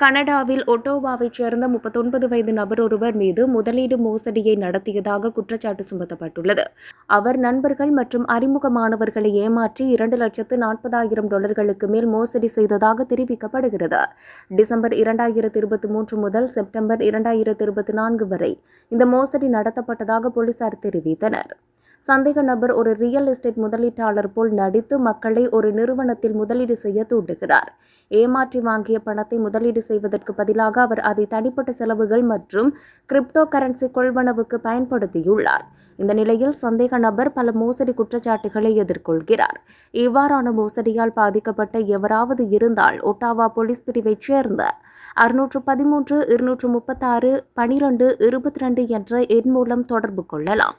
கனடாவில் ஒட்டோவாவைச் சேர்ந்த 39 வயது நபர் ஒருவர் மீது முதலீடு மோசடியை நடத்தியதாக குற்றச்சாட்டு சுமத்தப்பட்டுள்ளது. அவர் நண்பர்கள் மற்றும் அறிமுகமானவர்களை ஏமாற்றி $2,40,000 மேல் மோசடி செய்ததாக தெரிவிக்கப்படுகிறது. டிசம்பர் 2023 முதல் செப்டம்பர் 2024 வரை இந்த மோசடி நடத்தப்பட்டதாக போலீசார் தெரிவித்தனர். சந்தேக நபர் ஒரு ரியல் எஸ்டேட் முதலீட்டாளர் போல் நடித்து மக்களை ஒரு நிறுவனத்தில் முதலீடு செய்ய தூண்டுகிறார். ஏமாற்றி வாங்கிய பணத்தை முதலீடு செய்வதற்கு பதிலாக அவர் அதை தனிப்பட்ட செலவுகள் மற்றும் கிரிப்டோ கரன்சி கொள்வனவுக்கு பயன்படுத்தியுள்ளார். இந்த நிலையில் சந்தேக நபர் பல மோசடி குற்றச்சாட்டுகளை எதிர்கொள்கிறார். இவ்வாறான மோசடியால் பாதிக்கப்பட்ட எவராவது இருந்தால் ஒட்டாவா போலீஸ் பிரிவைச் சேர்ந்த 613 236 12 22 என்ற எண் மூலம் தொடர்பு கொள்ளலாம்.